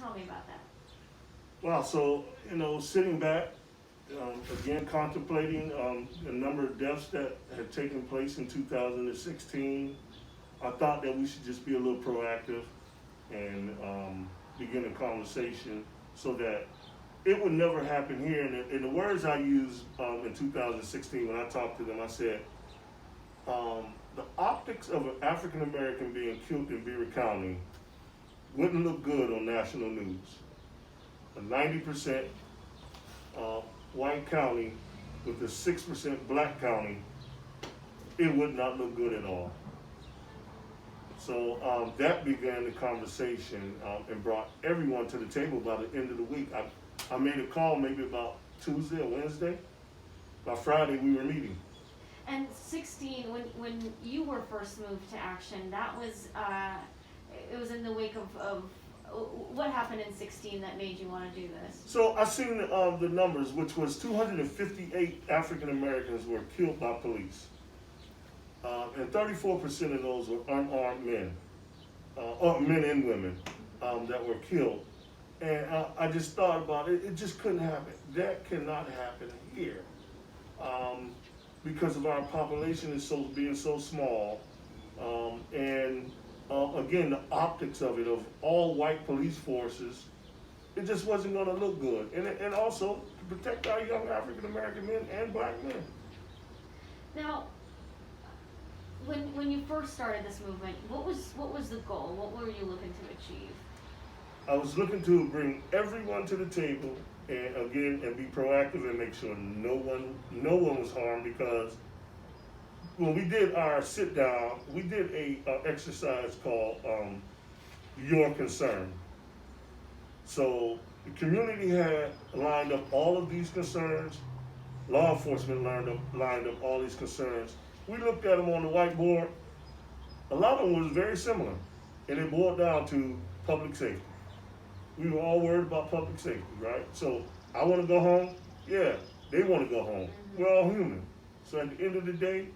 Tell me about that. Wow, so, sitting back, again, contemplating the number of deaths that had taken place in 2016, I thought that we should just be a little proactive and begin a conversation so that it would never happen here. And the words I used in 2016 when I talked to them, I said, the optics of an African American being killed in Beaver County wouldn't look good on national news. A 90% white county with a 6% black county, it would not look good at all. So that began the conversation and brought everyone to the table by the end of the week. I made a call maybe about Tuesday or Wednesday. By Friday, we were meeting. And 16, when you were first moved to action, that was, it was in the wake of what happened in 16 that made you want to do this? So I seen the numbers, which was 258 African Americans were killed by police. And 34% of those were unarmed men, or men and women that were killed. And I just thought about it, it just couldn't happen. That cannot happen here. Because of our population is being so small. And again, the optics of it, of all white police forces, it just wasn't gonna look good. And also to protect our young African American men and black men. Now, when you first started this movement, what was the goal? What were you looking to achieve? I was looking to bring everyone to the table and again and be proactive and make sure no one was harmed, because when we did our sit down, we did a exercise called Your Concern. So the community had lined up all of these concerns. Law enforcement lined up all these concerns. We looked at them on the whiteboard. A lot of them was very similar, and it boiled down to public safety. We were all worried about public safety, right? So I want to go home. Yeah, they want to go home. We're all human. So at the end of the day,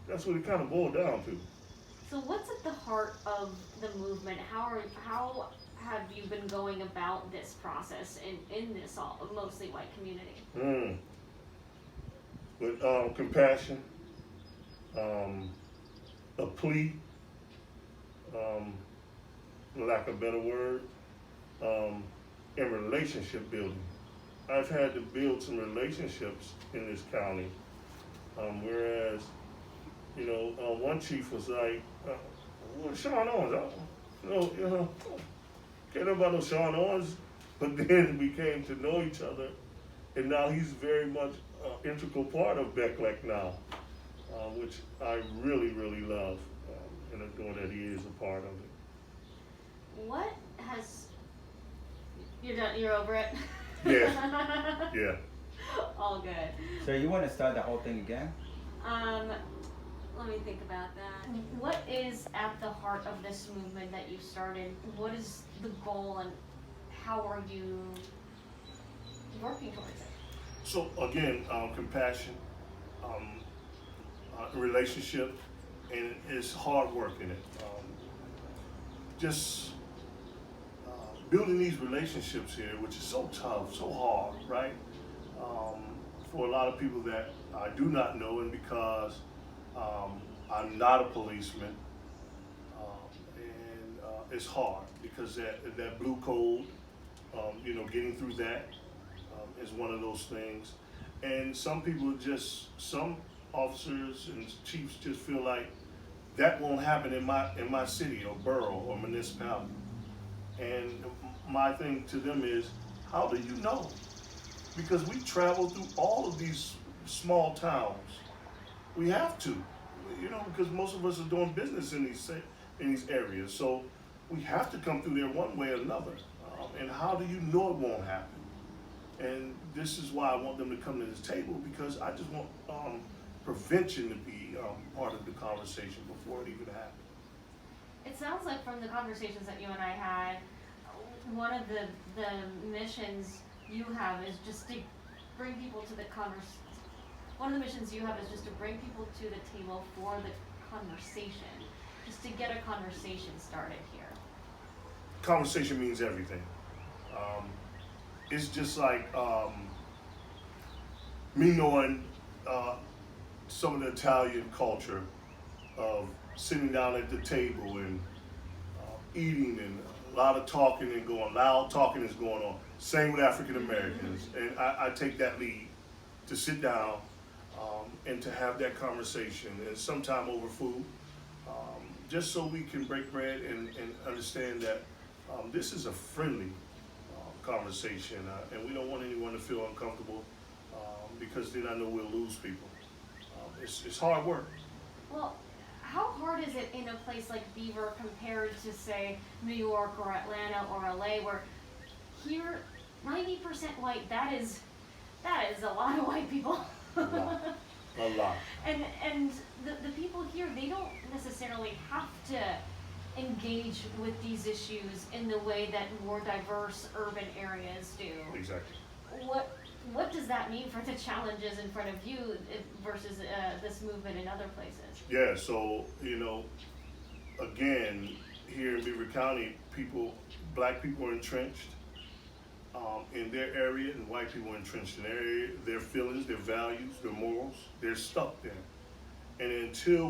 that's what it kind of boiled down to. So what's at the heart of the movement? How have you been going about this process in this mostly white community? With compassion, a plea, for lack of a better word, and relationship building. I've had to build some relationships in this county, whereas, one chief was like, well, Shon Owens, can't know about no Shon Owens, but then we came to know each other, and now he's very much an integral part of Becklec now, which I really, really love, and adore that he is a part of it. What has, you're done, you're over it? Yeah, yeah. All good. So you want to start the whole thing again? Let me think about that. What is at the heart of this movement that you started? What is the goal, and how are you working towards it? So again, compassion, relationship, and it's hard work in it. Just building these relationships here, which is so tough, so hard, right? For a lot of people that I do not know, and because I'm not a policeman, and it's hard because that blue code, getting through that is one of those things. And some people some officers and chiefs just feel like that won't happen in my city or borough or municipality. And my thing to them is, how do you know? Because we travel through all of these small towns. We have to, because most of us are doing business in these areas. So we have to come through there one way or another. And how do you know it won't happen? And this is why I want them to come to this table, because I just want prevention to be part of the conversation before it even happens. It sounds like from the conversations that you and I had, one of the missions you have is just to bring people to the one of the missions you have is just to bring people to the table for the conversation, just to get a conversation started here. Conversation means everything. It's just like me knowing some of the Italian culture of sitting down at the table and eating and a lot of talking and loud talking is going on. Same with African Americans. And I take that lead to sit down and to have that conversation, and sometime over food, just so we can break bread and understand that this is a friendly conversation, and we don't want anyone to feel uncomfortable because then I know we'll lose people. It's hard work. Well, how hard is it in a place like Beaver compared to, say, New York or Atlanta or LA, where here 90% white, that is a lot of white people. A lot. And the people here, they don't necessarily have to engage with these issues in the way that more diverse urban areas do. Exactly. What does that mean for the challenges in front of you versus this movement in other places? Yeah, so, again, here in Beaver County, black people are entrenched in their area, and white people are entrenched in their area, their feelings, their values, their morals, they're stuck there. And until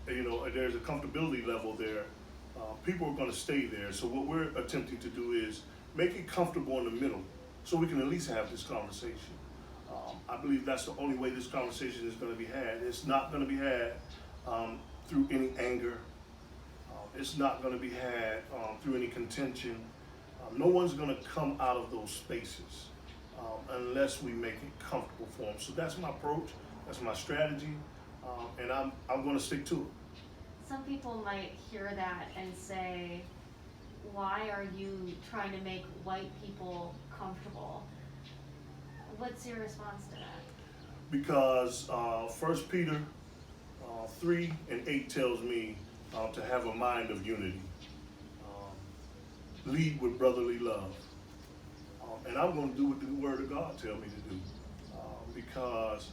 there's a comfortability level there, people are gonna stay there. So what we're attempting to do is make it comfortable in the middle so we can at least have this conversation. I believe that's the only way this conversation is gonna be had. It's not gonna be had through any anger. It's not gonna be had through any contention. No one's gonna come out of those spaces unless we make it comfortable for them. So that's my approach, that's my strategy, and I'm gonna stick to it. Some people might hear that and say, why are you trying to make white people comfortable? What's your response to that? Because 1 Peter 3:8 tells me to have a mind of unity. Lead with brotherly love. And I'm going to do what the Word of God tells me to do. Because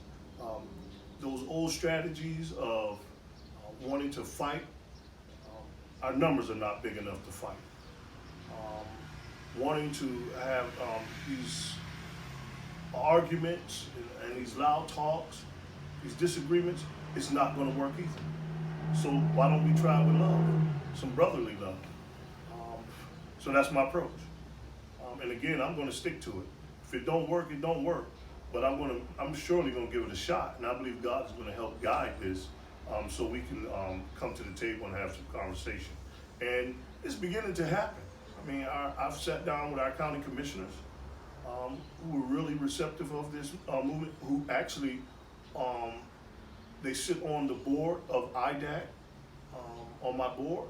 those old strategies of wanting to fight, our numbers are not big enough to fight. Wanting to have these arguments and these loud talks, these disagreements, it's not going to work either. So why don't we try with love, some brotherly love? So that's my approach. And again, I'm going to stick to it. If it don't work, it don't work. But I'm surely going to give it a shot. And I believe God is going to help guide this so we can come to the table and have some conversation. And it's beginning to happen. I mean, I've sat down with our county commissioners who were really receptive of this movement, who actually, they sit on the board of IDAC, on my board.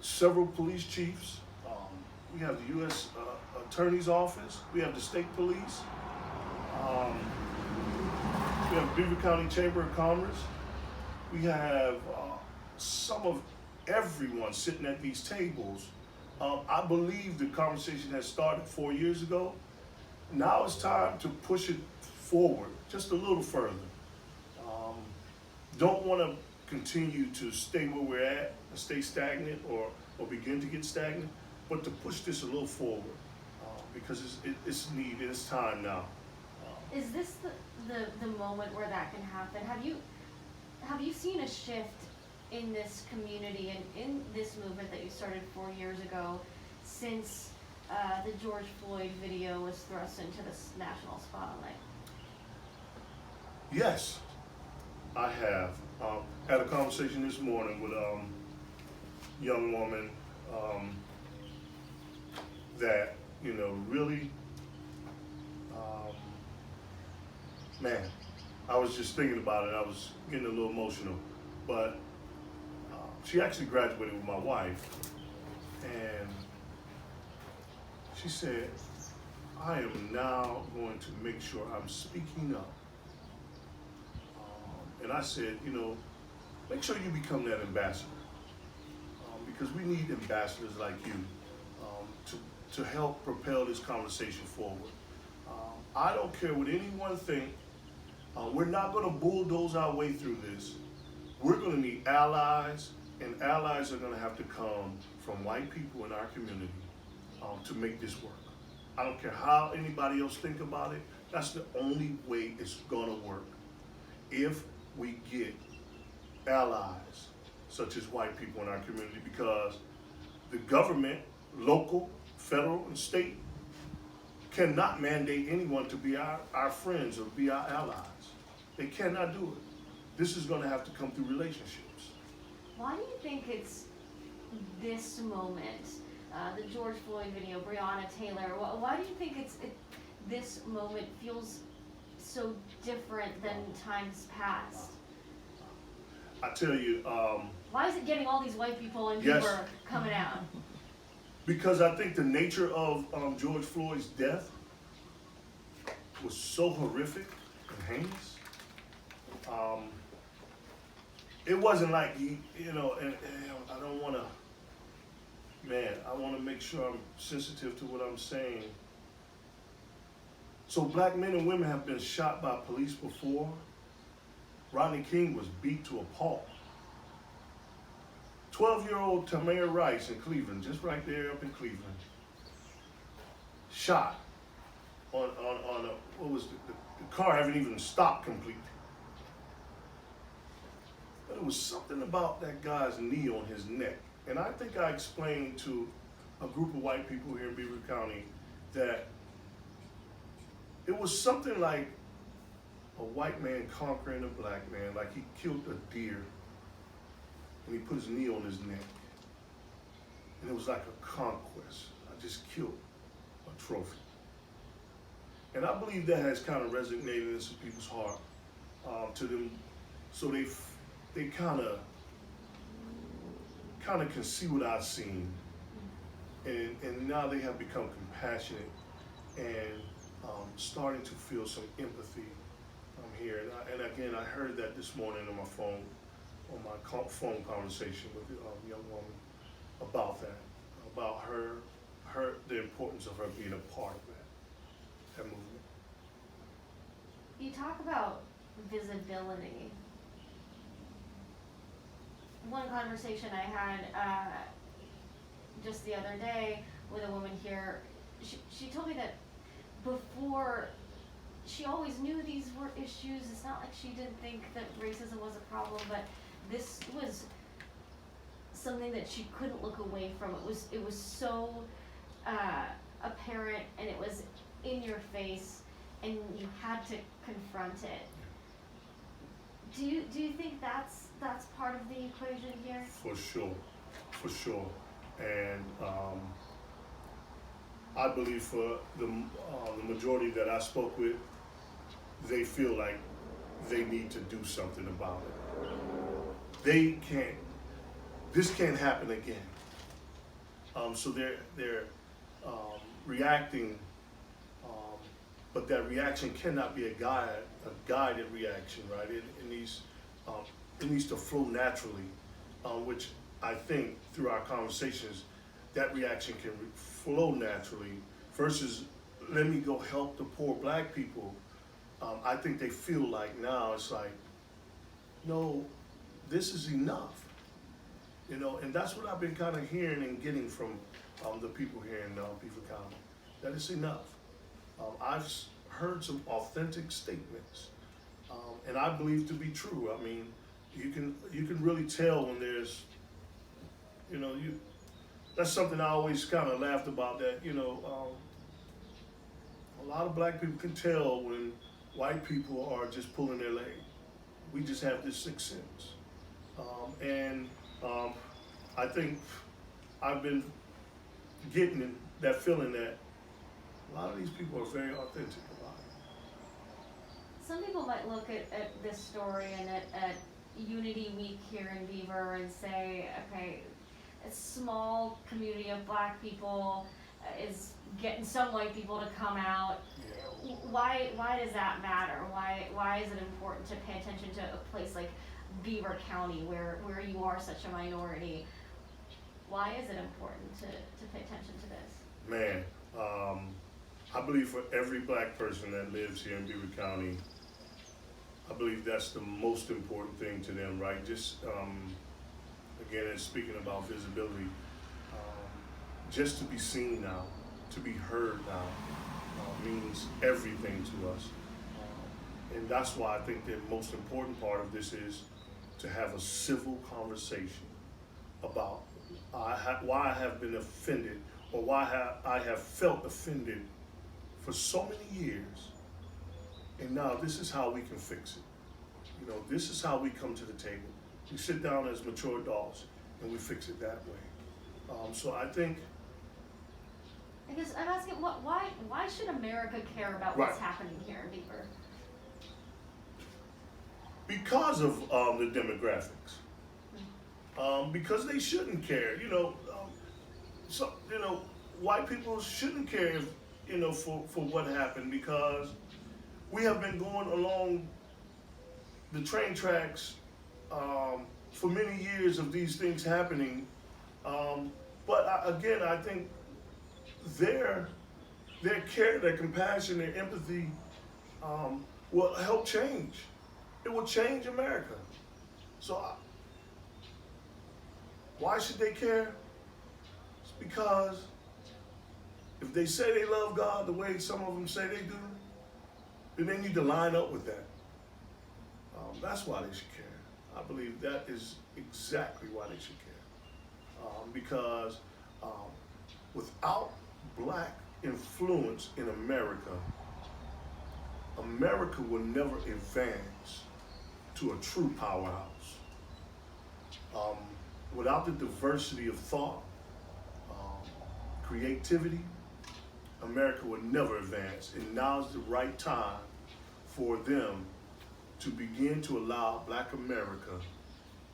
Several police chiefs. We have the U.S. Attorney's Office. We have the state police. We have Beaver County Chamber of Commerce. We have some of everyone sitting at these tables. I believe the conversation has started 4 years ago. Now it's time to push it forward just a little further. Don't want to continue to stay where we're at, stay stagnant or begin to get stagnant, but to push this a little forward because it's needed, it's time now. Is this the moment where that can happen? Have you seen a shift in this community and in this movement that you started 4 years ago since the George Floyd video was thrust into this national spotlight? Yes, I have. Had a conversation this morning with a young woman that, really, man, I was just thinking about it. I was getting a little emotional, but she actually graduated with my wife, and she said, I am now going to make sure I'm speaking up. And I said, make sure you become that ambassador, because we need ambassadors like you to help propel this conversation forward. I don't care what anyone thinks. We're not going to bulldoze our way through this. We're going to need allies, and allies are going to have to come from white people in our community to make this work. I don't care how anybody else think about it. That's the only way it's gonna work. If we get allies such as white people in our community, because the government, local, federal, and state, cannot mandate anyone to be our friends or be our allies. They cannot do it. This is gonna have to come through relationships. Why do you think it's this moment, the George Floyd video, Breonna Taylor, why do you think this moment feels so different than times past? I tell you, Why is it getting all these white people and Yes. people coming out? because I think the nature of George Floyd's death was so horrific and heinous. It wasn't like he, and I don't want to, I want to make sure I'm sensitive to what I'm saying. So black men and women have been shot by police before. Rodney King was beat to a pulp. 12-year-old Tamir Rice in Cleveland, just right there up in Cleveland, shot on what was the car haven't even stopped completely. But it was something about that guy's knee on his neck. And I think I explained to a group of white people here in Beaver County that it was something like a white man conquering a black man, like he killed a deer and he put his knee on his neck. And it was like a conquest. I just killed a trophy. And I believe that has kind of resonated in some people's heart to them, so they kind of can see what I've seen, and now they have become compassionate and starting to feel some empathy here. And again, I heard that this morning on my phone phone conversation with a young woman about that, about the importance of her being a part of that movement. You talk about visibility. One conversation I had just the other day with a woman here, she told me that before, she always knew these were issues. It's not like she didn't think that racism was a problem, but this was something that she couldn't look away from. It was so apparent, and it was in your face, and you had to confront it. Do you think that's part of the equation here? For sure. And I believe for the majority that I spoke with, they feel like they need to do something about it. This can't happen again. So they're reacting, but that reaction cannot be a guided reaction, right? It needs to flow naturally, which I think through our conversations, that reaction can flow naturally versus let me go help the poor black people. I think they feel like now it's like, no, this is enough, and that's what I've been kind of hearing and getting from the people here in Beaver County, that it's enough. I've heard some authentic statements, and I believe to be true. I mean, you can really tell when there's, that's something I always kind of laughed about, that, a lot of black people can tell when white people are just pulling their leg. We just have this sixth sense. I think I've been getting that feeling that a lot of these people are very authentic about it. Some people might look at this story and at Unity Week here in Beaver and say, okay, a small community of black people is getting some white people to come out. Yeah. Why does that matter? Why is it important to pay attention to a place like Beaver County where you are such a minority? Why is it important to pay attention to this? Man, I believe for every black person that lives here in Beaver County, I believe that's the most important thing to them, right? Just, again, speaking about visibility, just to be seen now, to be heard now, means everything to us. And that's why I think the most important part of this is to have a civil conversation about why I have been offended, or why I have felt offended for so many years. And now this is how we can fix it. You know, this is how we come to the table. We sit down as mature adults and we fix it that way. So I think, I guess I'm asking, why should America care about what's Right. happening here in Beaver? because of the demographics, because they shouldn't care. White people shouldn't care if, for what happened, because we have been going along the train tracks for many years of these things happening. Again, I think their care, their compassion, their empathy will help change. It will change America. So why should they care? It's because if they say they love God the way some of them say they do, then they need to line up with that. That's why they should care. I believe that is exactly why they should care. Because without black influence in America, America will never advance to a true powerhouse. Without the diversity of thought, creativity, America will never advance. And now's the right time for them to begin to allow Black America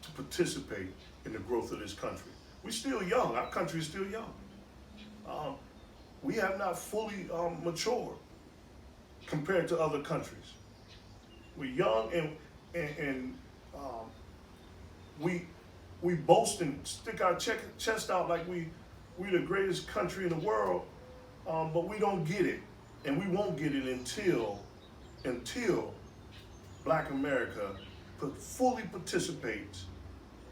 to participate in the growth of this country. We're still young. Our country is still young. We have not fully matured compared to other countries. We're young, and we boast and stick our chest out like we're the greatest country in the world, but we don't get it, and we won't get it until Black America fully participates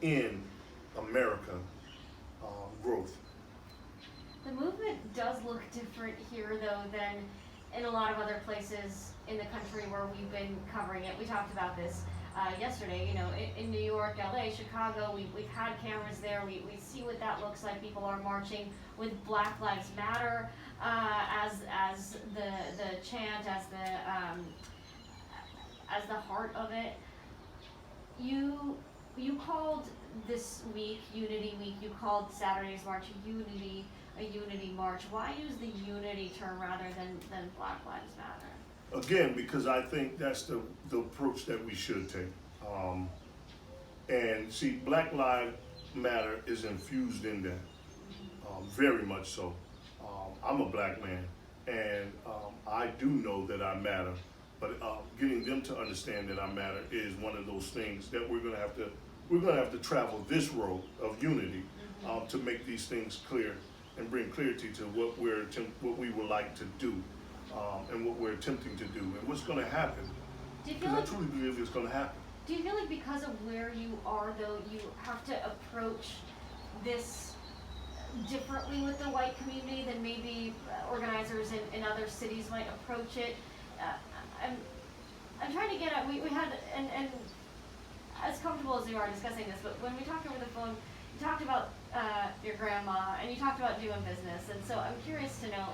in America growth. The movement does look different here, though, than in a lot of other places in the country where we've been covering it. We talked about this yesterday. In New York, LA, Chicago, we've had cameras there. We see what that looks like. People are marching with Black Lives Matter as the chant, as the heart of it. You called this week Unity Week. You called Saturday's march a unity march. Why use the unity term rather than Black Lives Matter? Again, because I think that's the approach that we should take. And see, Black Lives Matter is infused in that, very much so. I'm a black man, and I do know that I matter, but getting them to understand that I matter is one of those things that we're gonna have to travel this road of unity to make these things clear and bring clarity to what we would like to do, and what we're attempting to do, and what's going to happen. Because I truly believe it's going to happen. Do you feel like because of where you are, though, you have to approach this differently with the white community than maybe organizers in other cities might approach it? I'm trying to get at, we had, and as comfortable as you are discussing this, but when we talked over the phone, you talked about your grandma, and you talked about doing business, and so I'm curious to know,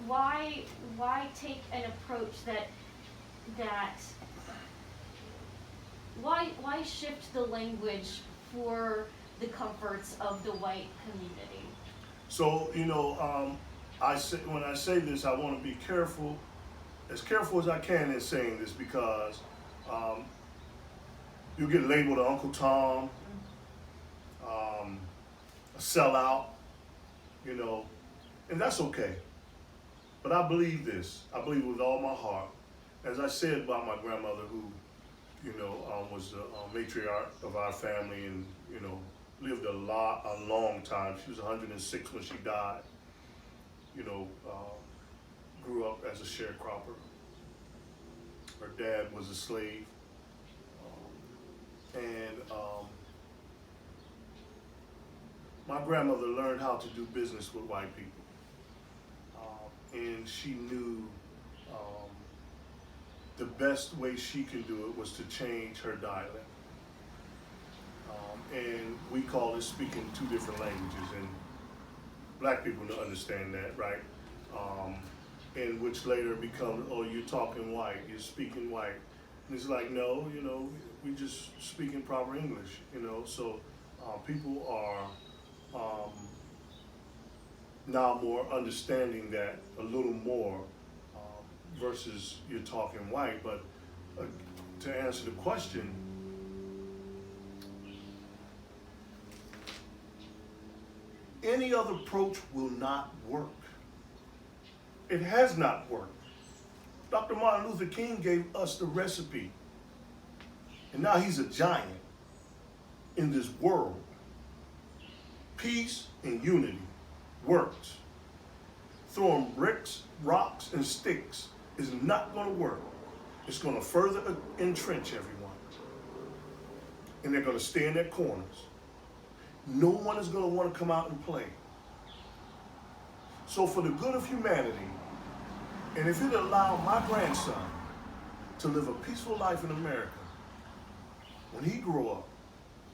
why take an approach why shift the language for the comforts of the white community? So, when I say this, I want to be careful as I can in saying this, because you'll get labeled an Uncle Tom, a sellout, and that's okay. But I believe this. I believe with all my heart. As I said about my grandmother, who, was the matriarch of our family, and, lived a long time. She was 106 when she died. Grew up as a sharecropper. Her dad was a slave. My grandmother learned how to do business with white people. And she knew the best way she can do it was to change her dialect. And we call it speaking two different languages, and black people don't understand that, right? And which later becomes, oh, you're talking white, you're speaking white. And it's like, no, you know, we just speaking proper English, you know? So people are now more understanding that a little more versus you're talking white. But to answer the question, any other approach will not work. It has not worked. Dr. Martin Luther King gave us the recipe. And now he's a giant in this world. Peace and unity works. Throwing bricks, rocks, and sticks is not going to work. It's going to further entrench everyone. And they're going to stay in their corners. No one is going to want to come out and play. So for the good of humanity, and if it allowed my grandson to live a peaceful life in America, when he grow up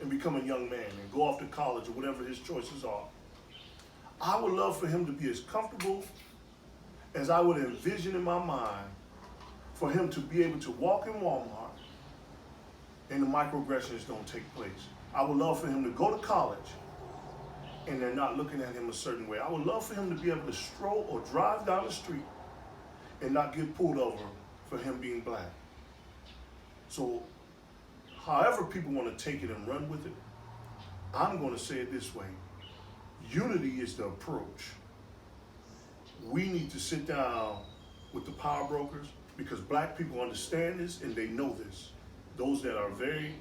and become a young man and go off to college or whatever his choices are, I would love for him to be as comfortable as I would envision in my mind for him to be able to walk in Walmart and the microaggressions don't take place. I would love for him to go to college and they're not looking at him a certain way. I would love for him to be able to stroll or drive down the street and not get pulled over for him being black. So however people want to take it and run with it, I'm going to say it this way. Unity is the approach. We need to sit down with the power brokers because black people understand this and they know this. Those that are very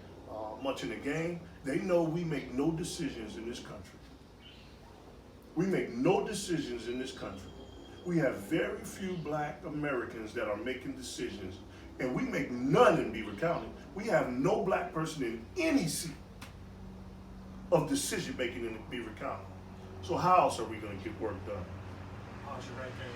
much in the game, they know we make no decisions in this country. We make no decisions in this country. We have very few black Americans that are making decisions, and we make none in Beaver County. We have no black person in any seat of decision making in Beaver County. So how else are we going to get work done? Pause you right there.